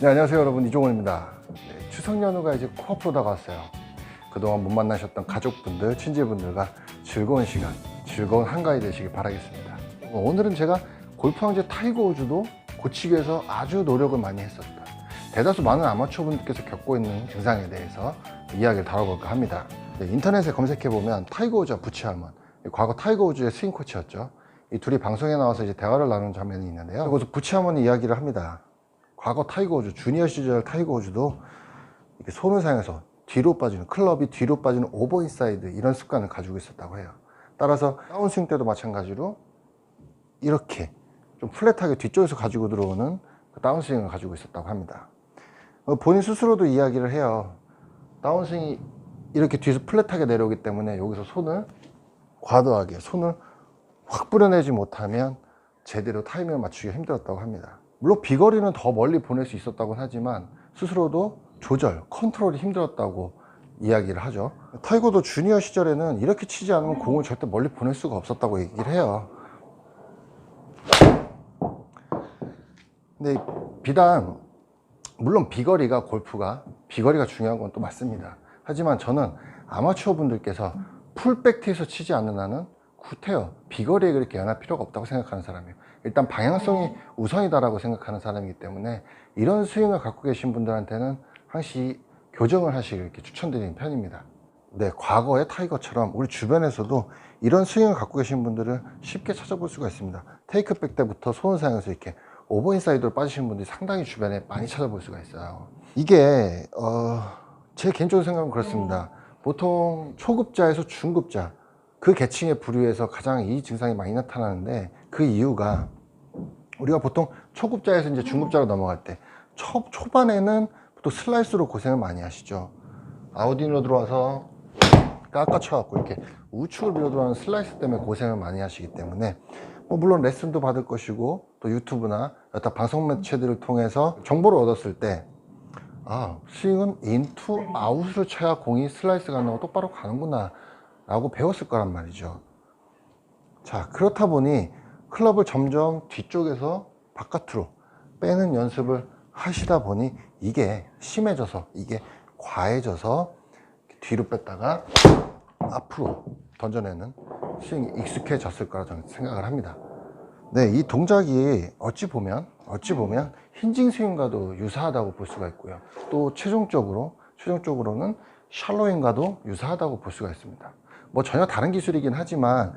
네, 안녕하세요 여러분, 이종원입니다. 네, 추석 연휴가 이제 코앞으로 다가왔어요. 그동안 못 만나셨던 가족분들, 친지분들과 즐거운 시간, 즐거운 한가위 되시길 바라겠습니다. 오늘은 제가 골프 황제 타이거 우즈도 고치기 위해서 아주 노력을 많이 했었다, 대다수 많은 아마추어 분들께서 겪고 있는 증상에 대해서 이야기를 다뤄볼까 합니다. 네, 인터넷에 검색해보면 타이거 우즈와 부치아먼, 과거 타이거 우즈의 스윙 코치였죠. 이 둘이 방송에 나와서 이제 대화를 나누는 장면이 있는데요. 그래서 부치아먼이 이야기를 합니다. 과거 타이거 우즈, 주니어 시절 타이거 우즈도 이렇게 손을 사용해서 뒤로 빠지는, 클럽이 뒤로 빠지는 오버 인사이드, 이런 습관을 가지고 있었다고 해요. 따라서 다운스윙 때도 마찬가지로 이렇게 좀 플랫하게 뒤쪽에서 가지고 들어오는 그 다운스윙을 가지고 있었다고 합니다. 본인 스스로도 이야기를 해요. 다운스윙이 이렇게 뒤에서 플랫하게 내려오기 때문에 여기서 손을 과도하게 손을 확 뿌려내지 못하면 제대로 타이밍을 맞추기가 힘들었다고 합니다. 물론 비거리는 더 멀리 보낼 수 있었다고는 하지만 스스로도 조절, 컨트롤이 힘들었다고 이야기를 하죠. 타이거도 주니어 시절에는 이렇게 치지 않으면 공을 절대 멀리 보낼 수가 없었다고 얘기를 해요. 근데 비단 물론 비거리가, 골프가 비거리가 중요한 건 또 맞습니다. 하지만 저는 아마추어 분들께서 풀백티에서 치지 않는 한은 굿해요. 비거리에 그렇게 연할 필요가 없다고 생각하는 사람이에요. 일단 방향성이 우선이다라고 생각하는 사람이기 때문에 이런 스윙을 갖고 계신 분들한테는 항시 교정을 하시길 이렇게 추천드리는 편입니다. 네, 과거의 타이거처럼 우리 주변에서도 이런 스윙을 갖고 계신 분들을 쉽게 찾아볼 수가 있습니다. 테이크백 때부터 손을 사용해서 이렇게 오버인사이드로 빠지시는 분들이 상당히 주변에 많이 찾아볼 수가 있어요. 이게 제 개인적인 생각은 그렇습니다. 보통 초급자에서 중급자, 그 계층에 부류해서 가장 이 증상이 많이 나타나는데, 그 이유가 우리가 보통 초급자에서 이제 중급자로 넘어갈 때 초반에는 보통 슬라이스로 고생을 많이 하시죠. 아웃인으로 들어와서 깎아쳐갖고 이렇게 우측을 밀어 들어가는 슬라이스 때문에 고생을 많이 하시기 때문에 물론 레슨도 받을 것이고 또 유튜브나 여타 방송 매체들을 통해서 정보를 얻었을 때 스윙은 인투 아웃을 쳐야 공이 슬라이스 가는 거 똑바로 가는구나 라고 배웠을 거란 말이죠. 자, 그렇다 보니 클럽을 점점 뒤쪽에서 바깥으로 빼는 연습을 하시다 보니 이게 심해져서, 이게 과해져서 뒤로 뺐다가 앞으로 던져내는 스윙이 익숙해졌을 거라 저는 생각을 합니다. 네, 이 동작이 어찌 보면 힌징 스윙과도 유사하다고 볼 수가 있고요. 또 최종적으로는 샬로잉과도 유사하다고 볼 수가 있습니다. 전혀 다른 기술이긴 하지만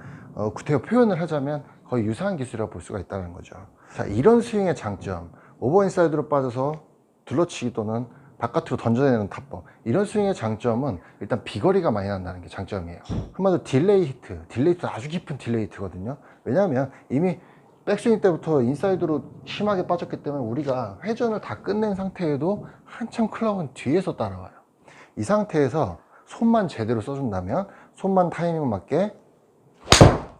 구태여 표현을 하자면 거의 유사한 기술이라고 볼 수가 있다는 거죠. 자, 이런 스윙의 장점, 오버인사이드로 빠져서 둘러치기 또는 바깥으로 던져내는 탑법, 이런 스윙의 장점은 일단 비거리가 많이 난다는 게 장점이에요. 한마디로 딜레이 히트, 아주 깊은 딜레이 히트거든요. 왜냐하면 이미 백스윙 때부터 인사이드로 심하게 빠졌기 때문에 우리가 회전을 다 끝낸 상태에도 한참 클럽은 뒤에서 따라와요. 이 상태에서 손만 제대로 써준다면, 손만 타이밍 맞게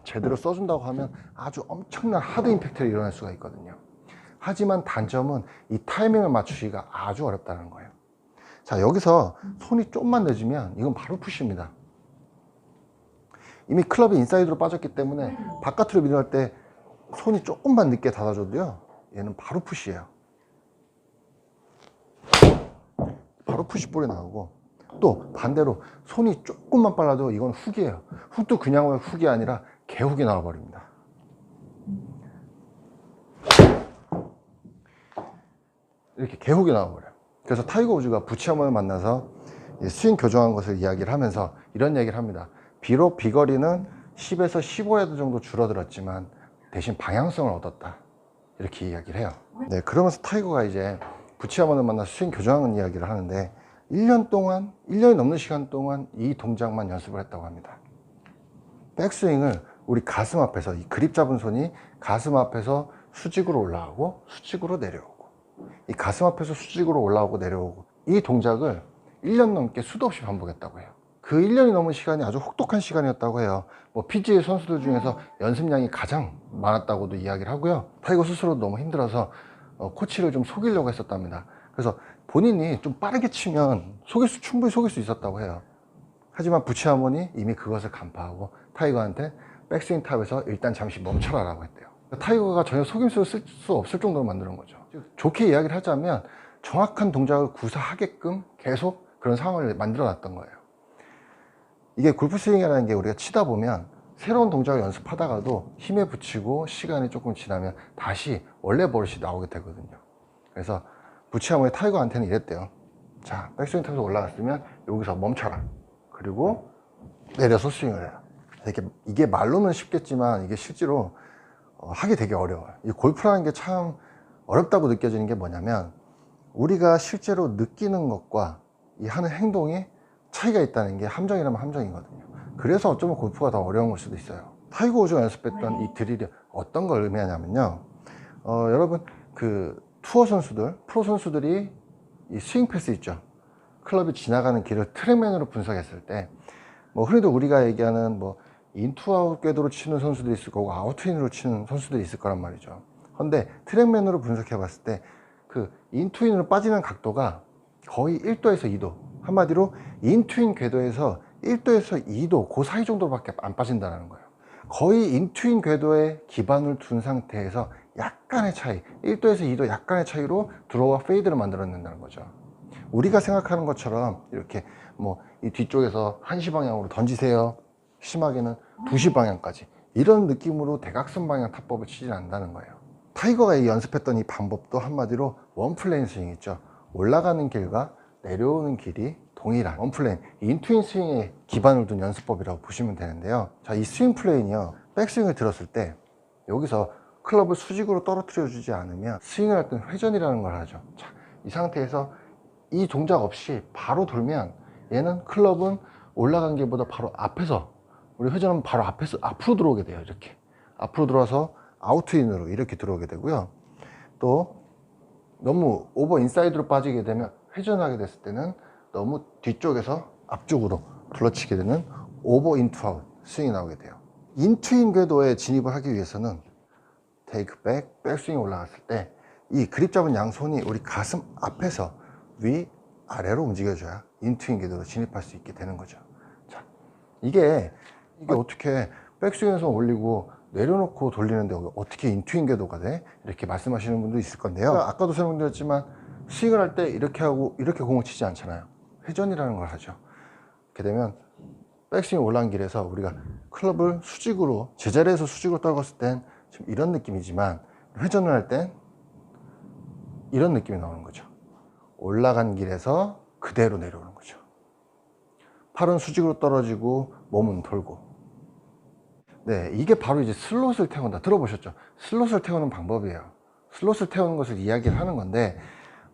제대로 써준다고 하면 아주 엄청난 하드 임팩트를 일어날 수가 있거든요. 하지만 단점은 이 타이밍을 맞추기가 아주 어렵다는 거예요. 자, 여기서 손이 좀만 늦으면 이건 바로 푸시입니다. 이미 클럽이 인사이드로 빠졌기 때문에 바깥으로 밀어갈 때 손이 조금만 늦게 닫아줘도요, 얘는 바로 푸시예요. 바로 푸시볼이 나오고, 또 반대로 손이 조금만 빨라도 이건 훅이에요. 훅도 그냥 훅이 아니라 개훅이 나와버립니다. 이렇게 개훅이 나와버려요. 그래서 타이거 우즈가 부치아먼을 만나서 스윙 교정한 것을 이야기를 하면서 이런 얘기를 합니다. 비록 비거리는 10에서 15야드 정도 줄어들었지만 대신 방향성을 얻었다, 이렇게 이야기를 해요. 네, 그러면서 타이거가 이제 부치아먼을 만나서 스윙 교정하는 이야기를 하는데 1년이 넘는 시간 동안 이 동작만 연습을 했다고 합니다. 백스윙을 우리 가슴 앞에서, 이 그립 잡은 손이 가슴 앞에서 수직으로 올라가고 수직으로 내려오고, 이 가슴 앞에서 수직으로 올라오고 내려오고, 이 동작을 1년 넘게 수도 없이 반복했다고 해요. 그 1년이 넘은 시간이 아주 혹독한 시간이었다고 해요. PGA 선수들 중에서 연습량이 가장 많았다고도 이야기를 하고요. 타이거 스스로도 너무 힘들어서 코치를 좀 속이려고 했었답니다. 그래서 본인이 좀 빠르게 치면 충분히 속일 수 있었다고 해요. 하지만 부치아먼이 이미 그것을 간파하고 타이거한테 백스윙 탑에서 일단 잠시 멈춰라 라고 했대요. 타이거가 전혀 속임수를 쓸 수 없을 정도로 만드는 거죠. 좋게 이야기를 하자면 정확한 동작을 구사하게끔 계속 그런 상황을 만들어 놨던 거예요. 이게 골프 스윙이라는 게 우리가 치다 보면 새로운 동작을 연습하다가도 힘에 붙이고 시간이 조금 지나면 다시 원래 버릇이 나오게 되거든요. 그래서 부치아모의 타이거한테는 이랬대요. 자, 백스윙 타면서 올라갔으면 여기서 멈춰라. 그리고 내려서 스윙을 해라. 이게 말로는 쉽겠지만 이게 실제로 하기 되게 어려워요. 이 골프라는 게 참 어렵다고 느껴지는 게 뭐냐면 우리가 실제로 느끼는 것과 이 하는 행동이 차이가 있다는 게 함정이라면 함정이거든요. 그래서 어쩌면 골프가 더 어려운 걸 수도 있어요. 타이거 우즈가 연습했던 이 드릴이 어떤 걸 의미하냐면요. 여러분 그 투어 선수들, 프로 선수들이 이 스윙 패스 있죠. 클럽이 지나가는 길을 트랙맨으로 분석했을 때 뭐 흔히도 우리가 얘기하는 뭐 인투아웃 궤도로 치는 선수들이 있을 거고 아웃인으로 치는 선수들이 있을 거란 말이죠. 근데 트랙맨으로 분석해 봤을 때 그 인투인으로 빠지는 각도가 거의 1도에서 2도, 한마디로 인투인 궤도에서 1도에서 2도 그 사이 정도밖에 안 빠진다는 거예요. 거의 인투인 궤도에 기반을 둔 상태에서 약간의 차이, 1도에서 2도 약간의 차이로 드로우와 페이드를 만들어낸다는 거죠. 우리가 생각하는 것처럼 이렇게 뭐 이 뒤쪽에서 1시 방향으로 던지세요, 심하게는 2시 방향까지, 이런 느낌으로 대각선 방향 타법을 치지 않는다는 거예요. 타이거가 연습했던 이 방법도 한마디로 원플레인 스윙 있죠. 올라가는 길과 내려오는 길이 동일한 원플레인, 인투인 스윙에 기반을 둔 연습법이라고 보시면 되는데요. 자, 이 스윙 플레인이요, 백스윙을 들었을 때 여기서 클럽을 수직으로 떨어뜨려 주지 않으면 스윙을 할 때는 회전이라는 걸 하죠. 자, 이 상태에서 이 동작 없이 바로 돌면 얘는 클럽은 올라간 길보다 바로 앞에서, 우리 회전하면 바로 앞에서 앞으로 들어오게 돼요. 이렇게 앞으로 들어와서 아웃인으로 이렇게 들어오게 되고요. 또 너무 오버 인사이드로 빠지게 되면, 회전하게 됐을 때는 너무 뒤쪽에서 앞쪽으로 둘러치게 되는 오버 인투 아웃 스윙이 나오게 돼요. 인투인 궤도에 진입을 하기 위해서는 테이크 백, 백스윙이 올라갔을 때 이 그립 잡은 양손이 우리 가슴 앞에서 위 아래로 움직여줘야 인투인 궤도로 진입할 수 있게 되는 거죠. 자, 이게 어떻게 백스윙에서 올리고 내려놓고 돌리는데 어떻게 인투인 궤도가 돼? 이렇게 말씀하시는 분도 있을 건데요. 아까도 설명드렸지만 스윙을 할 때 이렇게 하고 이렇게 공을 치지 않잖아요. 회전이라는 걸 하죠. 이렇게 되면 백스윙 올라간 길에서 우리가 클럽을 수직으로, 제자리에서 수직으로 떨궜을 땐 지금 이런 느낌이지만 회전을 할 땐 이런 느낌이 나오는 거죠. 올라간 길에서 그대로 내려오는 거죠. 팔은 수직으로 떨어지고 몸은 돌고. 네, 이게 바로 이제 슬롯을 태운다. 들어보셨죠? 슬롯을 태우는 방법이에요. 슬롯을 태우는 것을 이야기를 하는 건데,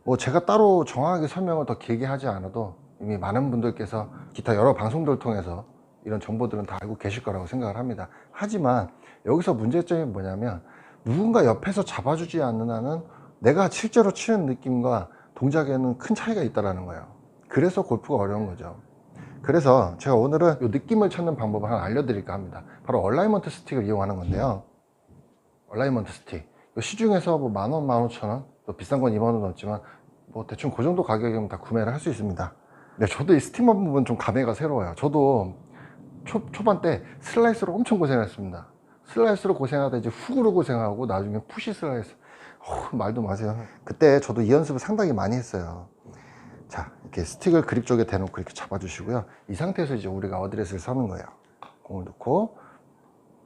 뭐 제가 따로 정확하게 설명을 더 길게 하지 않아도 이미 많은 분들께서 기타 여러 방송들을 통해서 이런 정보들은 다 알고 계실 거라고 생각을 합니다. 하지만 여기서 문제점이 뭐냐면, 누군가 옆에서 잡아주지 않는 한은 내가 실제로 치는 느낌과 동작에는 큰 차이가 있다는 거예요. 그래서 골프가 어려운 거죠. 그래서 제가 오늘은 이 느낌을 찾는 방법을 하나 알려드릴까 합니다. 바로 얼라이먼트 스틱을 이용하는 건데요. 얼라이먼트 스틱, 시중에서 뭐 10,000원, 15,000원, 또 비싼 건 20,000원 넘지만 뭐 대충 그 정도 가격이면 다 구매를 할 수 있습니다. 네, 저도 이 스틱만 부분 좀 감회가 새로워요. 저도 초반 때 슬라이스로 엄청 고생했습니다. 슬라이스로 고생하다 이제 훅으로 고생하고 나중에 푸시 슬라이스, 말도 마세요. 그때 저도 이 연습을 상당히 많이 했어요. 자, 이렇게 스틱을 그립 쪽에 대놓고 이렇게 잡아주시고요. 이 상태에서 이제 우리가 어드레스를 서는 거예요. 공을 놓고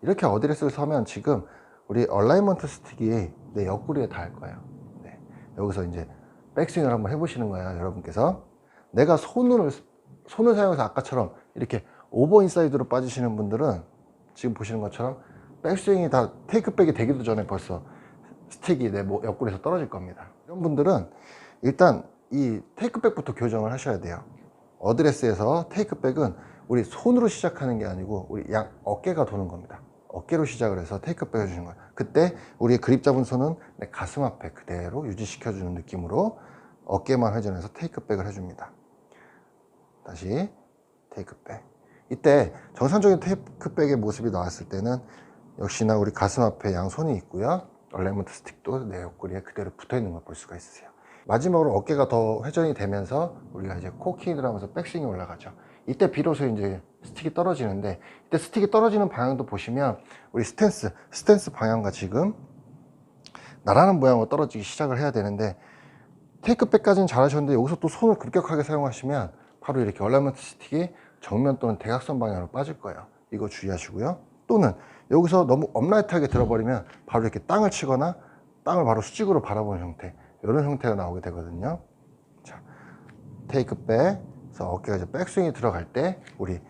이렇게 어드레스를 서면 지금 우리 얼라이먼트 스틱이 내 옆구리에 닿을 거예요. 네, 여기서 이제 백스윙을 한번 해보시는 거예요. 여러분께서 내가 손을 사용해서 아까처럼 이렇게 오버 인사이드로 빠지시는 분들은 지금 보시는 것처럼 백스윙이 다 테이크백이 되기도 전에 벌써 스틱이 내 옆구리에서 떨어질 겁니다. 이런 분들은 일단 이 테이크백부터 교정을 하셔야 돼요. 어드레스에서 테이크백은 우리 손으로 시작하는 게 아니고 우리 양 어깨가 도는 겁니다. 어깨로 시작을 해서 테이크백 해주는 거예요. 그때 우리의 그립 잡은 손은 내 가슴 앞에 그대로 유지시켜주는 느낌으로 어깨만 회전해서 테이크백을 해줍니다. 다시 테이크백. 이때 정상적인 테이크백의 모습이 나왔을 때는 역시나 우리 가슴 앞에 양손이 있고요. 얼라이먼트 스틱도 내 옆구리에 그대로 붙어 있는 걸 볼 수가 있으세요. 마지막으로 어깨가 더 회전이 되면서 우리가 이제 코킹을 하면서 백스윙이 올라가죠. 이때 비로소 이제 스틱이 떨어지는데, 이때 스틱이 떨어지는 방향도 보시면 우리 스탠스 방향과 지금 나라는 모양으로 떨어지기 시작을 해야 되는데, 테이크백까지는 잘하셨는데 여기서 또 손을 급격하게 사용하시면 바로 이렇게 얼라이먼트 스틱이 정면 또는 대각선 방향으로 빠질 거예요. 이거 주의하시고요. 또는 여기서 너무 업라이트하게 들어버리면 바로 이렇게 땅을 치거나 땅을 바로 수직으로 바라보는 형태, 이런 형태가 나오게 되거든요. 자, 테이크백, 그래서 어깨가 이제 백스윙이 들어갈 때 우리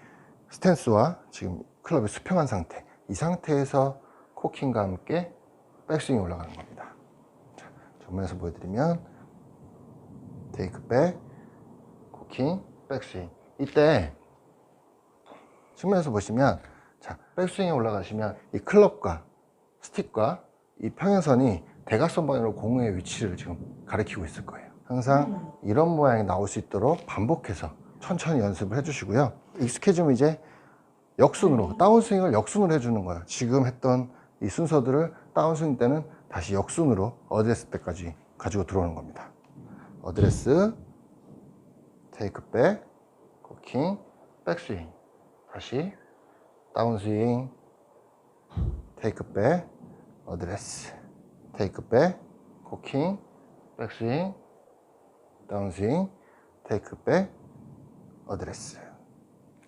스탠스와 지금 클럽이 수평한 상태, 이 상태에서 코킹과 함께 백스윙이 올라가는 겁니다. 자, 정면에서 보여드리면 테이크백, 코킹, 백스윙. 이때 측면에서 보시면, 자, 백스윙에 올라가시면 이 클럽과 스틱과 이 평행선이 대각선 방향으로 공의 위치를 지금 가리키고 있을 거예요. 항상 이런 모양이 나올 수 있도록 반복해서 천천히 연습을 해주시고요. 익숙해지면 이제 역순으로, 다운스윙을 역순으로 해주는 거예요. 지금 했던 이 순서들을 다운스윙 때는 다시 역순으로 어드레스 때까지 가지고 들어오는 겁니다. 어드레스, 테이크백, 코킹, 백스윙. 다시 다운스윙, 테이크백, 어드레스, 테이크백, 코킹, 백스윙, 다운스윙, 테이크백, 어드레스.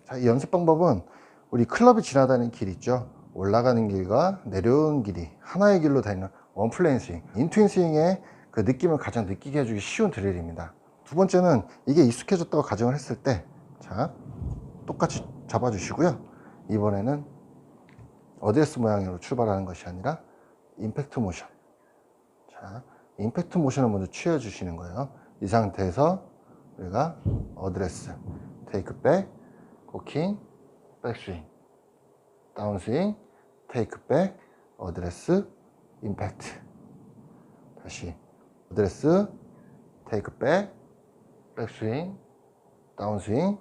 자, 이 연습 방법은 우리 클럽이 지나다니는 길 있죠. 올라가는 길과 내려오는 길이 하나의 길로 다니는 원플레인 스윙, 인트윈 스윙의 그 느낌을 가장 느끼게 해주기 쉬운 드릴입니다. 두 번째는 이게 익숙해졌다고 가정을 했을 때, 자, 똑같이 잡아주시고요. 이번에는 어드레스 모양으로 출발하는 것이 아니라 임팩트 모션. 자, 임팩트 모션을 먼저 취해 주시는 거예요. 이 상태에서 우리가 어드레스, 테이크백, 코킹, 백스윙, 다운스윙, 테이크백, 어드레스, 임팩트. 다시 어드레스, 테이크백, 백스윙, 다운스윙,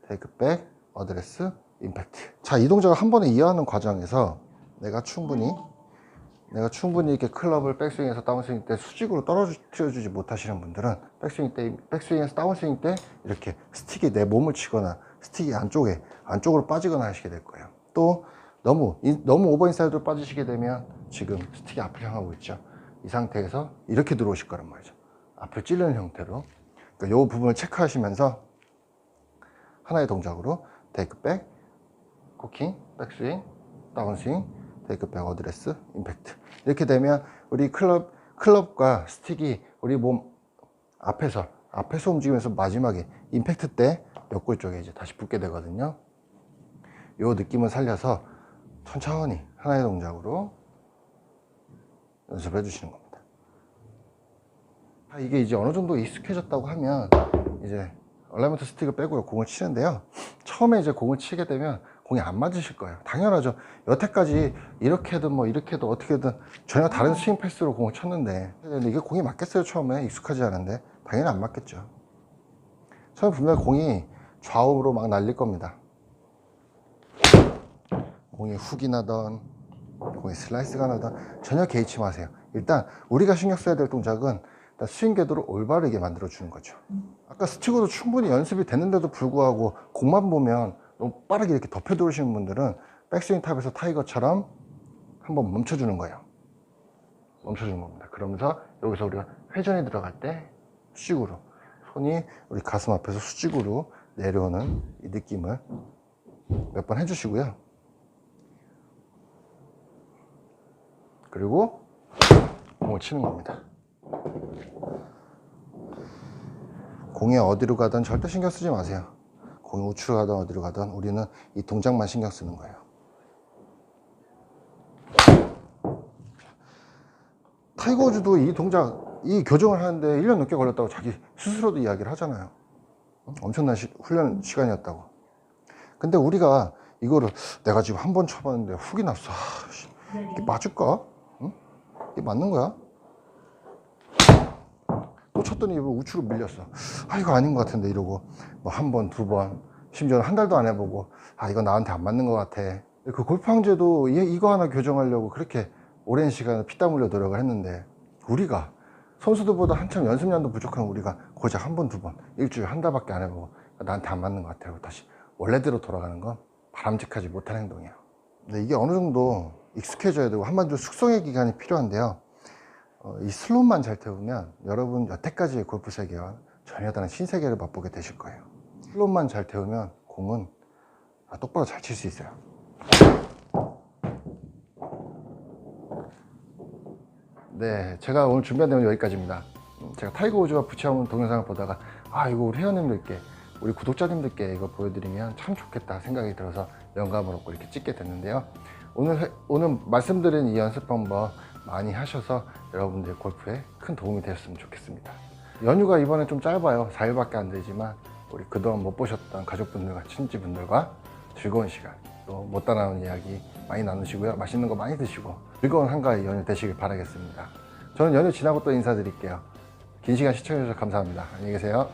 테이크백, 어드레스, 임팩트. 자, 이 동작을 한 번에 이해하는 과정에서 내가 충분히 이렇게 클럽을 백스윙에서 다운스윙 때 수직으로 떨어뜨려주지 못하시는 분들은 백스윙에서 다운스윙 때 이렇게 스틱이 내 몸을 치거나 스틱이 안쪽으로 빠지거나 하시게 될 거예요. 또 너무 오버인사이드로 빠지시게 되면 지금 스틱이 앞을 향하고 있죠. 이 상태에서 이렇게 들어오실 거란 말이죠. 앞을 찌르는 형태로. 그러니까 이 부분을 체크하시면서 하나의 동작으로 테이크백, 코킹, 백스윙, 다운스윙, 테이크백, 어드레스, 임팩트. 이렇게 되면 우리 클럽과 스틱이 우리 몸 앞에서 움직이면서 마지막에 임팩트 때 옆구리 쪽에 이제 다시 붙게 되거든요. 이 느낌을 살려서 천천히 하나의 동작으로 연습해 주시는 겁니다. 이게 이제 어느 정도 익숙해졌다고 하면 이제 얼라이먼트 스틱을 빼고 공을 치는데요. 처음에 이제 공을 치게 되면 공이 안 맞으실 거예요. 당연하죠. 여태까지 이렇게든 뭐 이렇게든 어떻게든 전혀 다른 스윙 패스로 공을 쳤는데 이게 공이 맞겠어요? 처음에 익숙하지 않은데 당연히 안 맞겠죠. 처음에 분명히 공이 좌우로 막 날릴 겁니다. 공이 훅이 나던 공이 슬라이스가 나던 전혀 개의치 마세요. 일단 우리가 신경 써야 될 동작은 일단 스윙 궤도를 올바르게 만들어 주는 거죠. 아까 스틱으로 충분히 연습이 됐는데도 불구하고 공만 보면 너무 빠르게 이렇게 덮여 들어오시는 분들은 백스윙 탑에서 타이거처럼 한번 멈춰주는 거예요. 멈춰주는 겁니다. 그러면서 여기서 우리가 회전이 들어갈 때 수직으로 손이 우리 가슴 앞에서 수직으로 내려오는 이 느낌을 몇 번 해주시고요. 그리고 공을 치는 겁니다. 공이 어디로 가든 절대 신경 쓰지 마세요. 공이 우측으로 가든 어디로 가든 우리는 이 동작만 신경 쓰는 거예요. 타이거 우즈도 이 동작, 이 교정을 하는데 1년 넘게 걸렸다고 자기 스스로도 이야기를 하잖아요. 엄청난 훈련 시간이었다고. 근데 우리가 이거를 내가 지금 한 번 쳐봤는데 훅이 났어. 이게 맞을까? 응? 이게 맞는 거야? 또 쳤더니 우측으로 밀렸어. 아, 이거 아닌 것 같은데 이러고 뭐 한 번, 두 번, 심지어는 한 달도 안 해보고 아, 이거 나한테 안 맞는 것 같아. 그 골프 황제도 이거 하나 교정하려고 그렇게 오랜 시간을 피땀 흘려 노력을 했는데 우리가 선수들보다 한참 연습량도 부족한 우리가 고작 한 번, 두 번, 일주일에 한 달밖에 안 해보고 나한테 안 맞는 것 같아요. 다시 원래대로 돌아가는 건 바람직하지 못한 행동이에요. 근데 이게 어느 정도 익숙해져야 되고 한마디로 숙성의 기간이 필요한데요. 이 슬롯만 잘 태우면 여러분 여태까지의 골프 세계와 전혀 다른 신세계를 맛보게 되실 거예요. 슬롯만 잘 태우면 공은 똑바로 잘 칠 수 있어요. 네, 제가 오늘 준비한 내용은 여기까지입니다. 제가 타이거 우즈와 부치하는 동영상을 보다가 이거 우리 회원님들께, 우리 구독자님들께 이거 보여드리면 참 좋겠다 생각이 들어서 영감을 얻고 이렇게 찍게 됐는데요. 오늘 말씀드린 이 연습 방법 많이 하셔서 여러분들 골프에 큰 도움이 되었으면 좋겠습니다. 연휴가 이번에 좀 짧아요. 4일밖에 안 되지만 우리 그동안 못 보셨던 가족분들과 친지분들과 즐거운 시간, 또 못다 나온 이야기 많이 나누시고요. 맛있는 거 많이 드시고 즐거운 한가위 연휴 되시길 바라겠습니다. 저는 연휴 지나고 또 인사드릴게요. 긴 시간 시청해주셔서 감사합니다. 안녕히 계세요.